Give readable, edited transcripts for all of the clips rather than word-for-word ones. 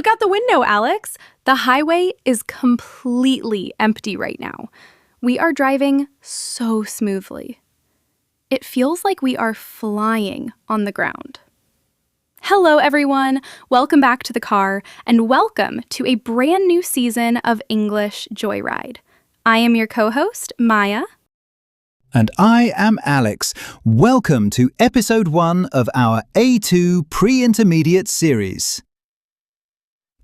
Look out the window, Alex. The highway is completely empty right now. We are driving so smoothly. It feels like we are flying on the ground. Hello, everyone. Welcome back to the car, and welcome to a brand new season of English Joyride. I am your co-host, Maya. And I am Alex. Welcome to episode 1 of our A2 pre-intermediate series.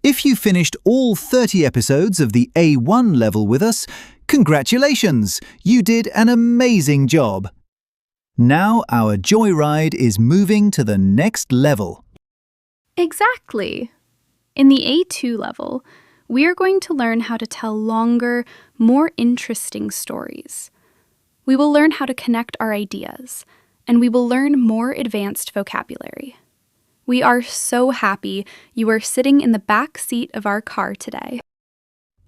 If you finished all 30 episodes of the A1 level with us, congratulations! You did an amazing job. Now our Joyride is moving to the next level. Exactly. In the A2 level, we are going to learn how to tell longer, more interesting stories. We will learn how to connect our ideas, and we will learn more advanced vocabulary. We are so happy you are sitting in the back seat of our car today.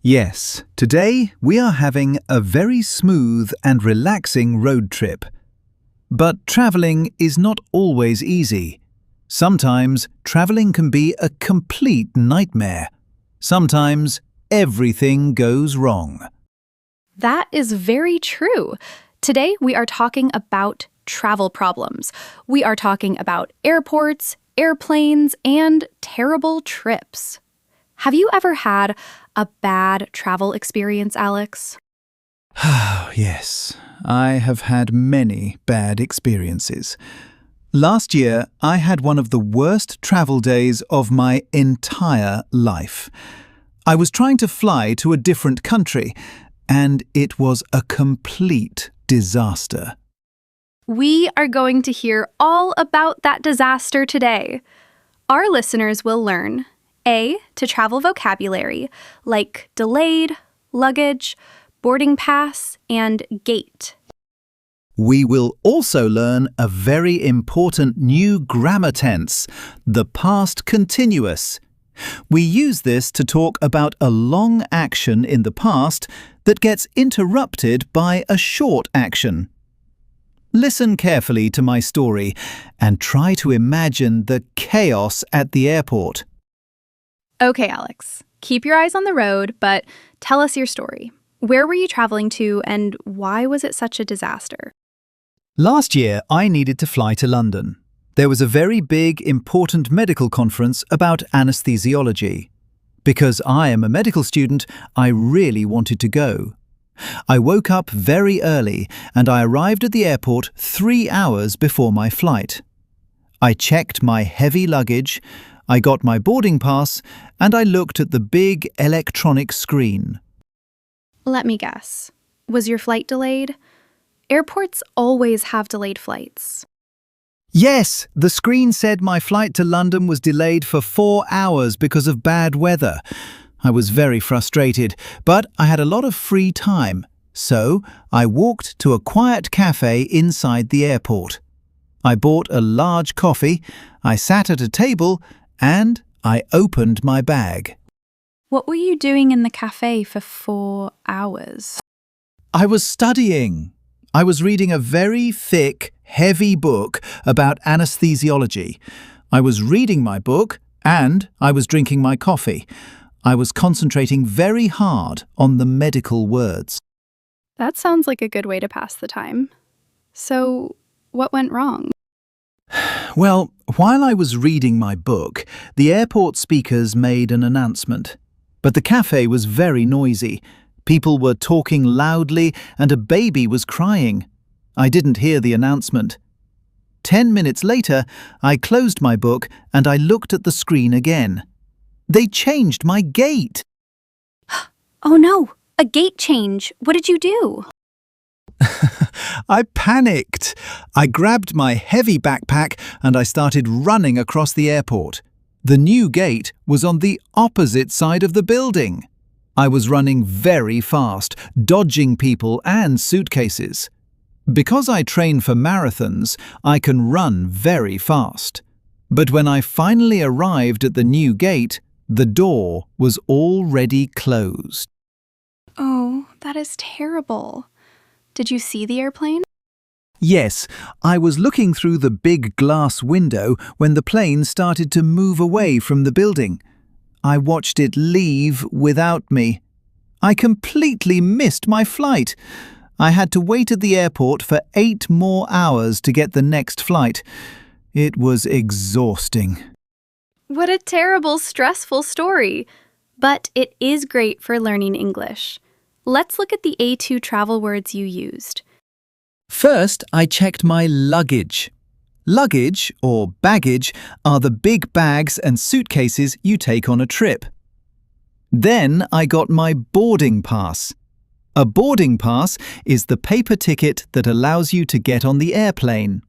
Yes, today we are having a very smooth and relaxing road trip. But traveling is not always easy. Sometimes traveling can be a complete nightmare. Sometimes everything goes wrong. That is very true. Today we are talking about travel problems. We are talking about airports, airplanes, and terrible trips. Have you ever had a bad travel experience, Alex? Yes, I have had many bad experiences. Last year, I had one of the worst travel days of my entire life. I was trying to fly to a different country, and it was a complete disaster. We are going to hear all about that disaster today. Our listeners will learn A, to travel vocabulary like delayed, luggage, boarding pass, and gate. We will also learn a very important new grammar tense, the past continuous. We use this to talk about a long action in the past that gets interrupted by a short action. Listen carefully to my story and try to imagine the chaos at the airport. Okay, Alex, keep your eyes on the road, but tell us your story. Where were you traveling to, and why was it such a disaster? Last year, I needed to fly to London. There was a very big, important medical conference about anesthesiology. Because I am a medical student, I really wanted to go. I woke up very early and I arrived at the airport 3 hours before my flight. I checked my heavy luggage, I got my boarding pass, and I looked at the big electronic screen. Let me guess. Was your flight delayed? Airports always have delayed flights. Yes, the screen said my flight to London was delayed for 4 hours because of bad weather. I was very frustrated, but I had a lot of free time, so I walked to a quiet cafe inside the airport. I bought a large coffee, I sat at a table, and I opened my bag. What were you doing in the cafe for 4 hours? I was studying. I was reading a very thick, heavy book about anesthesiology. I was reading my book and I was drinking my coffee. I was concentrating very hard on the medical words. That sounds like a good way to pass the time. So, what went wrong? Well, while I was reading my book, the airport speakers made an announcement. But the cafe was very noisy. People were talking loudly and a baby was crying. I didn't hear the announcement. 10 minutes later, I closed my book and I looked at the screen again. They changed my gate. Oh no, a gate change. What did you do? I panicked. I grabbed my heavy backpack and I started running across the airport. The new gate was on the opposite side of the building. I was running very fast, dodging people and suitcases. Because I train for marathons, I can run very fast. But when I finally arrived at the new gate, the door was already closed. Oh, that is terrible. Did you see the airplane? Yes, I was looking through the big glass window when the plane started to move away from the building. I watched it leave without me. I completely missed my flight. I had to wait at the airport for 8 more hours to get the next flight. It was exhausting. What a terrible, stressful story. But it is great for learning English. Let's look at the A2 travel words you used. First, I checked my luggage. Luggage, or baggage, are the big bags and suitcases you take on a trip. Then I got my boarding pass. A boarding pass is the paper ticket that allows you to get on the airplane.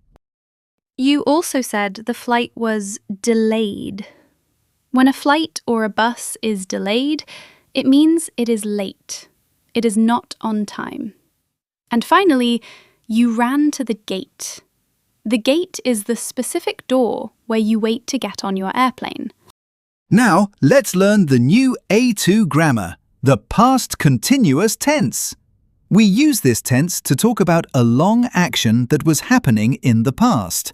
You also said the flight was delayed. When a flight or a bus is delayed, it means it is late. It is not on time. And finally, you ran to the gate. The gate is the specific door where you wait to get on your airplane. Now, let's learn the new A2 grammar, the past continuous tense. We use this tense to talk about a long action that was happening in the past.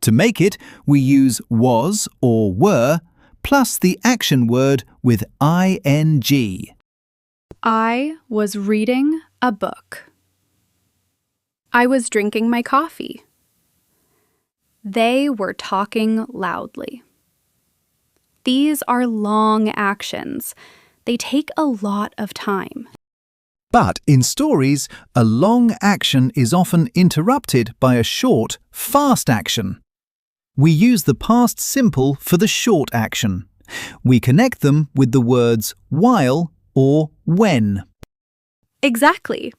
To make it, we use was or were plus the action word with ing. I was reading a book. I was drinking my coffee. They were talking loudly. These are long actions. They take a lot of time. But in stories, a long action is often interrupted by a short, fast action. We use the past simple for the short action. We connect them with the words while or when. Exactly.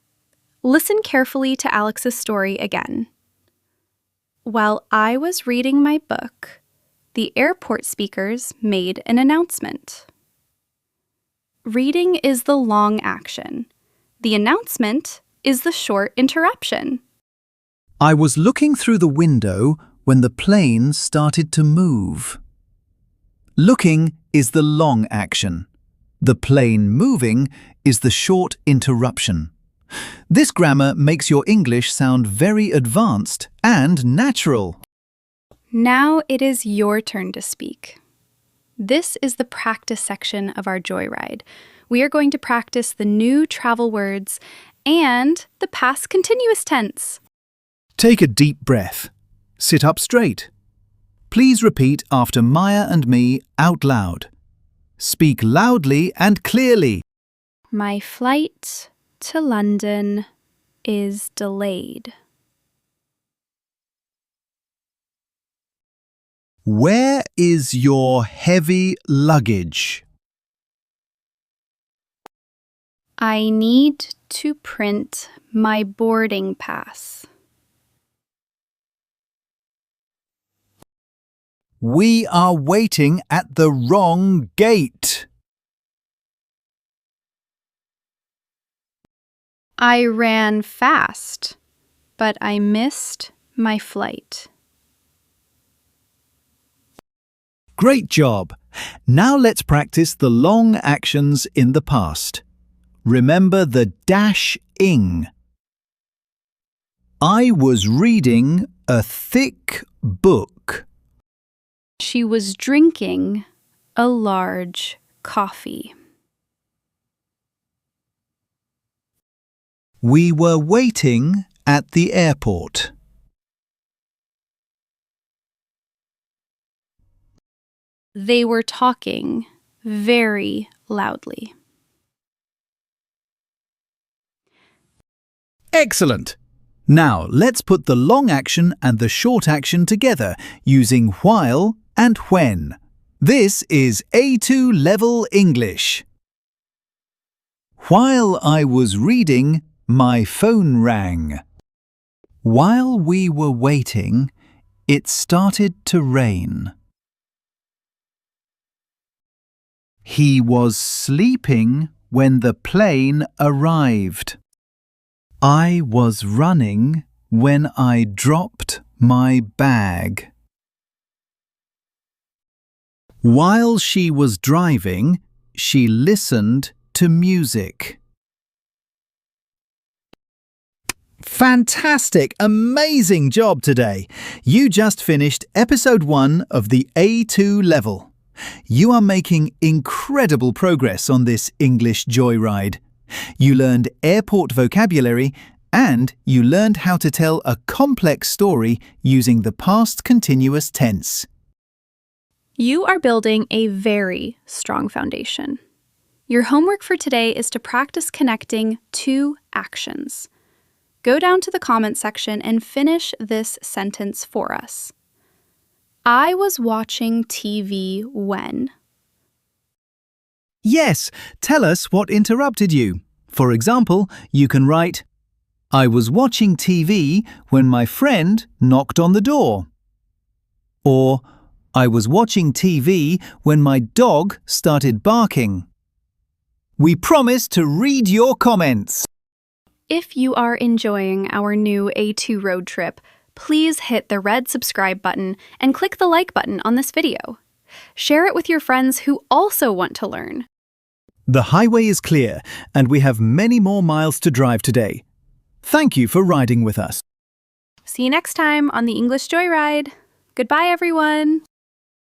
Listen carefully to Alex's story again. While I was reading my book, the airport speakers made an announcement. Reading is the long action. The announcement is the short interruption. I was looking through the window when the plane started to move. Looking is the long action. The plane moving is the short interruption. This grammar makes your English sound very advanced and natural. Now it is your turn to speak. This is the practice section of our Joyride. We are going to practice the new travel words and the past continuous tense. Take a deep breath. Sit up straight. Please repeat after Maya and me out loud. Speak loudly and clearly. My flight to London is delayed. Where is your heavy luggage? I need to print my boarding pass. We are waiting at the wrong gate. I ran fast, but I missed my flight. Great job! Now let's practice the long actions in the past. Remember the -ing. I was reading a thick book. She was drinking a large coffee. We were waiting at the airport. They were talking very loudly. Excellent! Now let's put the long action and the short action together using while and when. This is A2 level English. While I was reading, my phone rang. While we were waiting, it started to rain. He was sleeping when the plane arrived. I was running when I dropped my bag. While she was driving, she listened to music. Fantastic! Amazing job today! You just finished episode 1 of the A2 level. You are making incredible progress on this English Joyride. You learned airport vocabulary and you learned how to tell a complex story using the past continuous tense. You are building a very strong foundation. Your homework for today is to practice connecting two actions. Go down to the comment section and finish this sentence for us. I was watching TV when. Yes, tell us what interrupted you. For example, you can write, I was watching TV when my friend knocked on the door. Or, I was watching TV when my dog started barking. We promise to read your comments. If you are enjoying our new A2 road trip, please hit the red subscribe button and click the like button on this video. Share it with your friends who also want to learn. The highway is clear and we have many more miles to drive today. Thank you for riding with us. See you next time on the English Joyride. Goodbye, everyone.